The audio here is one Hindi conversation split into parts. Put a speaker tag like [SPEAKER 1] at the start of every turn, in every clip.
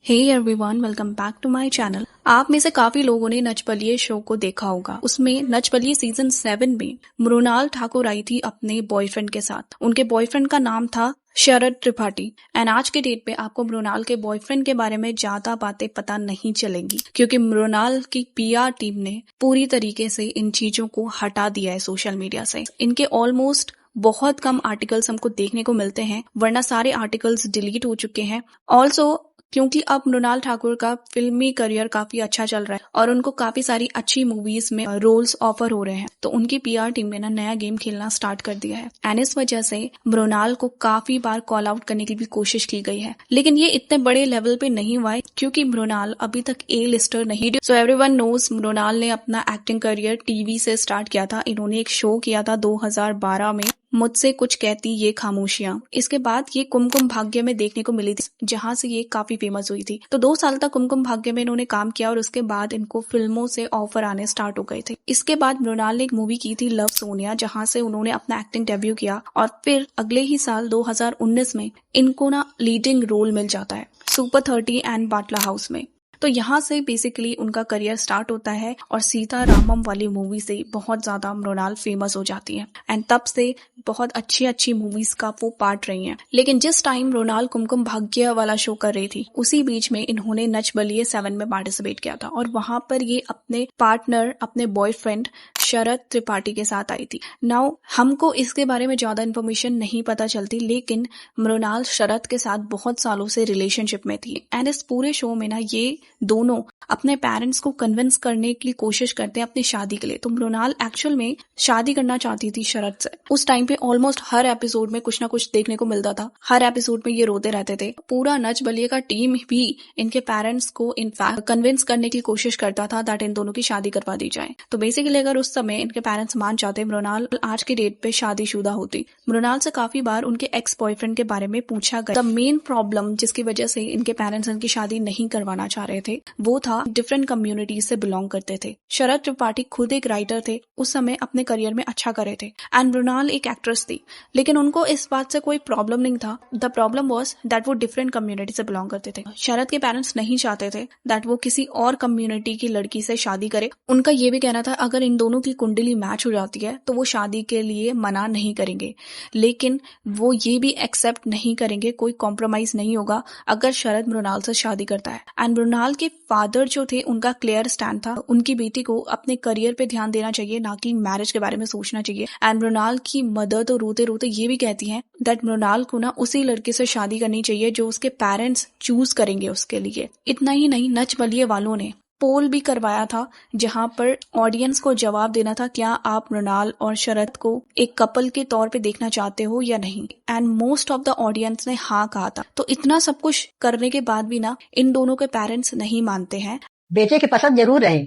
[SPEAKER 1] Hey everyone, welcome back to my channel. आप में से काफी लोगों ने नच बलिए शो को देखा होगा। उसमें नच बलिए सीजन 7 में मृणाल ठाकुर आई थी अपने बॉयफ्रेंड के साथ। उनके बॉयफ्रेंड का नाम था शरद त्रिपाठी। एंड आज के डेट पे आपको मृणाल के बॉयफ्रेंड के बारे में ज्यादा बातें पता नहीं चलेंगी, क्योंकि मृणाल की पीआर टीम ने पूरी तरीके से इन चीजों को हटा दिया है सोशल मीडिया से। इनके ऑलमोस्ट बहुत कम आर्टिकल्स हमको देखने को मिलते हैं, वरना सारे आर्टिकल्स डिलीट हो चुके हैं। ऑल्सो क्योंकि अब मृणाल ठाकुर का फिल्मी करियर काफी अच्छा चल रहा है और उनको काफी सारी अच्छी मूवीज में रोल्स ऑफर हो रहे हैं, तो उनकी पीआर टीम ने नया गेम खेलना स्टार्ट कर दिया है। एंड इस वजह से मृणाल को काफी बार कॉल आउट करने की भी कोशिश की गई है, लेकिन ये इतने बड़े लेवल पे नहीं हुआ है क्योंकि मृणाल अभी तक ए लिस्टर नहीं। सो एवरीवन नोज मृणाल ने अपना एक्टिंग करियर टीवी से स्टार्ट किया था। इन्होंने एक शो किया था 2012 में, मुझसे कुछ कहती ये खामोशियां। इसके बाद ये कुमकुम भाग्य में देखने को मिली थी, जहां से ये काफी फेमस हुई थी। तो 2 साल तक कुमकुम भाग्य में इन्होंने काम किया और उसके बाद इनको फिल्मों से ऑफर आने स्टार्ट हो गए थे। इसके बाद मृणाल ने एक मूवी की थी लव सोनिया, जहां से उन्होंने अपना एक्टिंग डेब्यू किया और फिर अगले ही साल 2019 में इनको लीडिंग रोल मिल जाता है सुपर 30 एंड बाटला हाउस में। तो यहाँ से बेसिकली उनका करियर स्टार्ट होता है और सीता रामम वाली मूवी से बहुत ज्यादा मृणाल फेमस हो जाती है। एंड तब से बहुत अच्छी अच्छी मूवीज का वो पार्ट रही हैं। लेकिन जिस टाइम मृणाल कुमकुम भाग्य वाला शो कर रही थी, उसी बीच में इन्होंने नच बलिए 7 में पार्टिसिपेट किया था और वहां पर ये अपने पार्टनर, अपने बॉयफ्रेंड शरद त्रिपाठी के साथ आई थी। नाउ हमको इसके बारे में ज्यादा इन्फॉर्मेशन नहीं पता चलती, लेकिन मृणाल शरद के साथ बहुत सालों से रिलेशनशिप में थी। एंड इस पूरे शो में ये दोनों अपने पेरेंट्स को कन्विंस करने की कोशिश करते हैं अपनी शादी के लिए। तो मृणाल एक्चुअल में शादी करना चाहती थी शरद से। उस टाइम पे ऑलमोस्ट हर एपिसोड में कुछ ना कुछ देखने को मिलता था, हर एपिसोड में ये रोते रहते थे। पूरा नच बलिए का टीम भी इनके पेरेंट्स को इनफैक्ट कन्विंस करने की कोशिश करता था दैट इन दोनों की शादी करवा दी जाए। तो बेसिकली अगर उस समय इनके पेरेंट्स मान जाते, मृणाल आज के डेट पे शादीशुदा होती। मृणाल से काफी बार उनके एक्स बॉयफ्रेंड के बारे में पूछा गया। द मेन प्रॉब्लम जिसकी वजह से इनके पेरेंट्स इनकी शादी नहीं करवाना चाह रहे थे, वो था डिफरेंट कम्युनिटीज से बिलोंग करते थे। शरद त्रिपाठी खुद एक राइटर थे, उस समय अपने करियर में अच्छा कर रहे थे, एंड मृणाल एक एक्ट्रेस थी। लेकिन उनको इस बात से कोई प्रॉब्लम नहीं था। द प्रॉब्लम वाज दैट वो डिफरेंट कम्युनिटी से बिलोंग करते थे। शरद के पेरेंट्स नहीं चाहते थे दैट वो किसी और कम्युनिटी की लड़की से शादी करे। उनका ये भी कहना था अगर इन दोनों की कुंडली मैच हो जाती है तो वो शादी के लिए मना नहीं करेंगे, लेकिन वो ये भी एक्सेप्ट नहीं करेंगे, कोई कॉम्प्रोमाइज नहीं होगा अगर शरद मृणाल से शादी करता है। एंड मृणाल के फादर जो थे, उनका क्लियर स्टैंड था, उनकी बेटी को अपने करियर पे ध्यान देना चाहिए, ना कि मैरिज के बारे में सोचना चाहिए। एंड मृणाल की मदर तो रोते रोते ये भी कहती हैं दैट मृणाल को उसी लड़के से शादी करनी चाहिए जो उसके पेरेंट्स चूज करेंगे उसके लिए। इतना ही नहीं, नच बलिए वालों ने पोल भी करवाया था जहां पर ऑडियंस को जवाब देना था क्या आप मृणाल और शरद को एक कपल के तौर पे देखना चाहते हो या नहीं। And most of the audience ने हाँ कहा था। तो इतना सब कुछ करने के बाद भी इन दोनों के पेरेंट्स नहीं मानते हैं।
[SPEAKER 2] बेटे की पसंद जरूर रहे,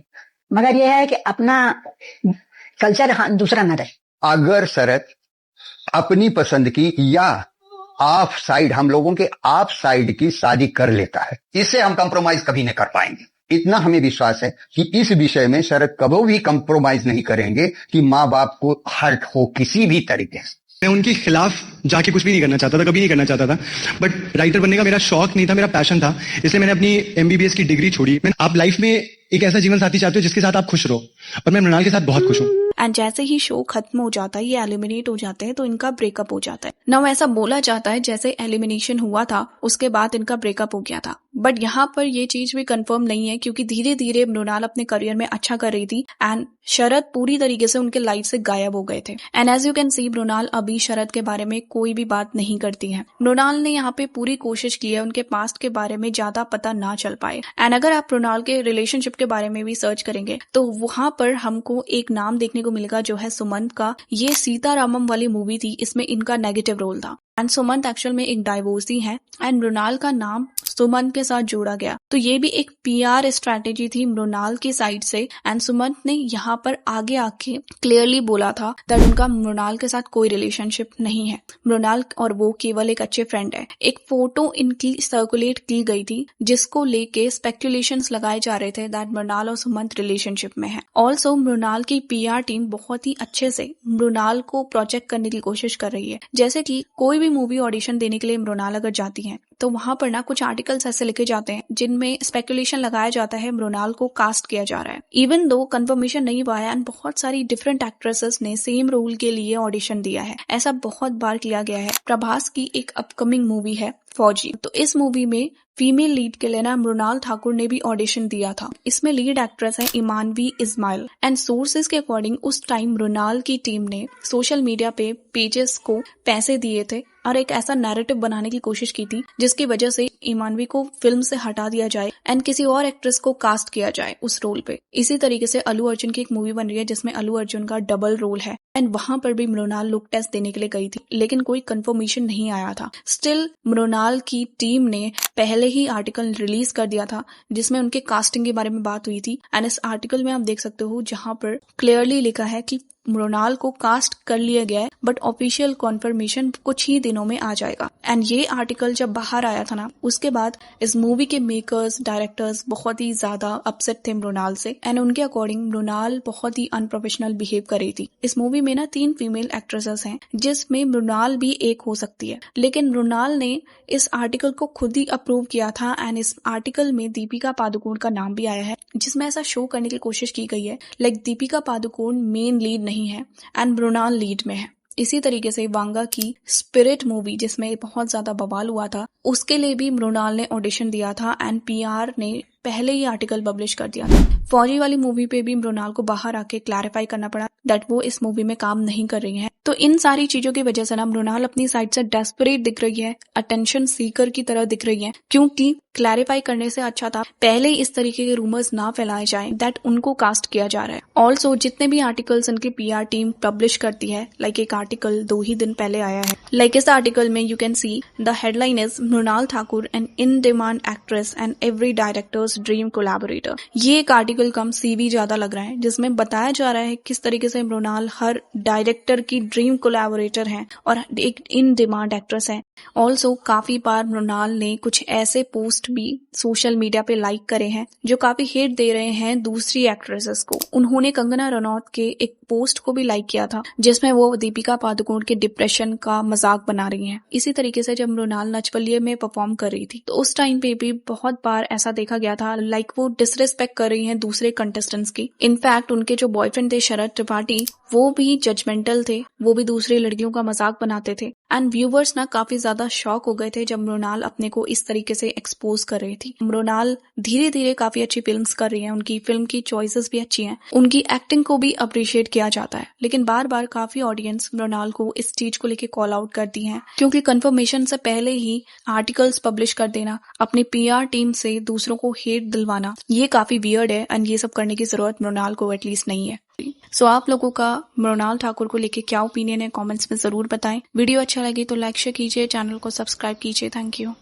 [SPEAKER 2] मगर यह है कि अपना कल्चर दूसरा न रहे।
[SPEAKER 3] अगर शरद अपनी पसंद की या ऑफ साइड, हम लोगों के ऑफ साइड की शादी कर लेता है, इससे हम कंप्रोमाइज कभी नहीं कर पाएंगे। इतना हमें विश्वास है कि इस विषय में शरद कभी भी कंप्रोमाइज नहीं करेंगे कि माँ बाप को हर्ट हो किसी भी तरीके से।
[SPEAKER 4] मैं उनके खिलाफ जाके कुछ भी नहीं करना चाहता था, कभी नहीं करना चाहता था, बट राइटर बनने का मेरा शौक नहीं था, मेरा पैशन था, इसलिए मैंने अपनी एमबीबीएस की डिग्री छोड़ी। आप लाइफ में एक ऐसा जीवन साथी चाहते हो जिसके साथ आप खुश रहो, और मैं मृणाल के साथ बहुत खुश हूँ।
[SPEAKER 1] एंड जैसे ही शो खत्म हो जाता है, ये एलिमिनेट हो जाते हैं, तो इनका ब्रेकअप हो जाता है। नाउ ऐसा बोला जाता है जैसे एलिमिनेशन हुआ था उसके बाद इनका ब्रेकअप हो गया था, बट यहाँ पर ये चीज भी कंफर्म नहीं है क्योंकि धीरे धीरे मृणाल अपने करियर में अच्छा कर रही थी एंड शरद पूरी तरीके से उनके लाइफ से गायब हो गए थे। And as you can see, Mrinal अभी शरद के बारे में कोई भी बात नहीं करती है। मृणाल ने यहाँ पे पूरी कोशिश की है उनके पास्ट के बारे में ज्यादा पता ना चल पाए। एंड अगर आप मृणाल के रिलेशनशिप के बारे में भी सर्च करेंगे तो वहां पर हमको एक नाम देखने को मिलेगा जो है सुमंत का। ये सीता रामम वाली मूवी थी, इसमें इनका नेगेटिव रोल था। एंड सुमंत एक्चुअल में एक डाइवोर्सी है एंड मृणाल का नाम सुमंत के साथ जोड़ा गया। तो ये भी एक पीआर स्ट्रैटेजी थी मृणाल की साइड से। एंड सुमंत ने यहाँ पर आगे आके क्लियरली बोला था दैट उनका मृणाल के साथ कोई रिलेशनशिप नहीं है, मृणाल और वो केवल एक अच्छे फ्रेंड है। एक फोटो इनकी सर्कुलेट की गई थी जिसको लेके स्पेक्युलेशंस लगाए जा रहे थे दैट मृणाल और सुमंत रिलेशनशिप में है। ऑल्सो मृणाल की पीआर टीम बहुत ही अच्छे से मृणाल को प्रोजेक्ट करने की कोशिश कर रही है। जैसे कि कोई भी मूवी ऑडिशन देने के लिए मृणाल अगर जाती है तो वहां पर ना कुछ आर्टिकल्स ऐसे लिखे जाते हैं जिनमें स्पेकुलेशन लगाया जाता है मृणाल को कास्ट किया जा रहा है, इवन दो कंफर्मेशन नहीं हुआ है एंड बहुत सारी डिफरेंट एक्ट्रेसेस ने सेम रोल के लिए ऑडिशन दिया है। ऐसा बहुत बार किया गया है। प्रभास की एक अपकमिंग मूवी है फौजी, तो इस मूवी में फीमेल लीड के लिए ना मृणाल ठाकुर ने भी ऑडिशन दिया था। इसमें लीड एक्ट्रेस है इमानवी इस्माइल एंड सोर्सेज के अकॉर्डिंग उस टाइम मृणाल की टीम ने सोशल मीडिया पे पेजेस को पैसे दिए थे और एक ऐसा नैरेटिव बनाने की कोशिश की थी जिसकी वजह से इमानवी को फिल्म से हटा दिया जाए एंड किसी और एक्ट्रेस को कास्ट किया जाए उस रोल पे। इसी तरीके से अल्लू अर्जुन की एक मूवी बन रही है जिसमें अल्लू अर्जुन का डबल रोल है एंड वहां पर भी मृणाल लुक टेस्ट देने के लिए गई थी, लेकिन कोई कंफर्मेशन नहीं आया था। स्टिल मृणाल की टीम ने पहले ही आर्टिकल रिलीज कर दिया था जिसमें उनके कास्टिंग के बारे में बात हुई थी एंड इस आर्टिकल में आप देख सकते हो जहां पर क्लियरली लिखा है कि मृणाल को कास्ट कर लिया गया है बट ऑफिशियल कॉन्फर्मेशन कुछ ही दिनों में आ जाएगा। एंड ये आर्टिकल जब बाहर आया था ना, उसके बाद इस मूवी के मेकर्स डायरेक्टर्स बहुत ही ज्यादा अपसेट थे मृणाल से एंड उनके अकॉर्डिंग मृणाल बहुत ही अनप्रोफेशनल बिहेव कर रही थी। इस मूवी में ना 3 फीमेल एक्ट्रेसेस हैं जिसमें मृणाल भी एक हो सकती है, लेकिन मृणाल ने इस आर्टिकल को खुद ही अप्रूव किया था एंड इस आर्टिकल में दीपिका पादुकोण का नाम भी आया है जिसमें ऐसा शो करने की कोशिश की गई है like Deepika Padukone main lead नहीं है एंड मृणाल लीड में है। इसी तरीके से वांगा की स्पिरिट मूवी जिसमें बहुत ज्यादा बवाल हुआ था उसके लिए भी मृणाल ने ऑडिशन दिया था एंड पीआर ने पहले ही आर्टिकल पब्लिश कर दिया था। फौजी वाली मूवी पे भी मृणाल को बाहर आके क्लैरिफाई करना पड़ा दैट वो इस मूवी में काम नहीं कर रही हैं। तो इन सारी चीजों की वजह से ना मृणाल अपनी साइड से डेस्परेट दिख रही है, अटेंशन सीकर की तरह दिख रही है, क्योंकि क्लैरिफाई करने से अच्छा था पहले इस तरीके के रूमर्स ना फैलाए जाएं दैट उनको कास्ट किया जा रहा है। ऑल्सो जितने भी आर्टिकल्स उनकी पीआर टीम पब्लिश करती है, लाइक एक आर्टिकल 2 ही दिन पहले आया है, लाइक इस आर्टिकल में you can see the headline is Mrinal Thakur an in demand actress and every director's dream collaborator. ये एक आर्टिकल कम सीवी ज्यादा लग रहा है जिसमें बताया जा रहा है किस तरीके से मृणाल हर डायरेक्टर की ड्रीम कोलैबोरेटर है और एक इन डिमांड एक्ट्रेस है। ऑल्सो काफी बार मृणाल ने कुछ ऐसे पोस्ट भी सोशल मीडिया पे लाइक करे हैं जो काफी हेट दे रहे हैं दूसरी एक्ट्रेसेस को। उन्होंने कंगना रनौत के एक पोस्ट को भी लाइक किया था जिसमें वो दीपिका पादुकोण के डिप्रेशन का मजाक बना रही हैं। इसी तरीके से जब मृणाल नचबलिए में परफॉर्म कर रही थी तो उस टाइम पे भी बहुत बार ऐसा देखा गया था लाइक वो डिसरिस्पेक्ट कर रही हैं दूसरे कंटेस्टेंट्स की। इनफैक्ट उनके जो बॉयफ्रेंड थे शरद त्रिपाठी वो भी जजमेंटल थे, वो भी दूसरी लड़कियों का मजाक बनाते थे एंड व्यूवर्स ना काफी ज्यादा शॉक हो गए थे जब मृणाल अपने को इस तरीके से एक्सपोज कर रही थी। मृणाल धीरे धीरे काफी अच्छी फिल्म्स कर रही हैं, उनकी फिल्म की चॉइसेस भी अच्छी हैं, उनकी एक्टिंग को भी अप्रिशिएट किया जाता है, लेकिन बार बार काफी ऑडियंस मृणाल को इस चीज को लेके कॉल आउट करती हैं क्योंकि कंफर्मेशन से पहले ही आर्टिकल्स पब्लिश कर देना, अपनी पीआर टीम से दूसरों को हेट दिलवाना, ये काफी वियर्ड है एंड ये सब करने की जरूरत मृणाल को एटलीस्ट नहीं है। सो आप लोगों का मृणाल ठाकुर को लेके क्या ओपिनियन है कमेंट्स में जरूर बताएं। वीडियो अच्छा लगे तो लाइक शेयर कीजिए, चैनल को सब्सक्राइब कीजिए। Thank you.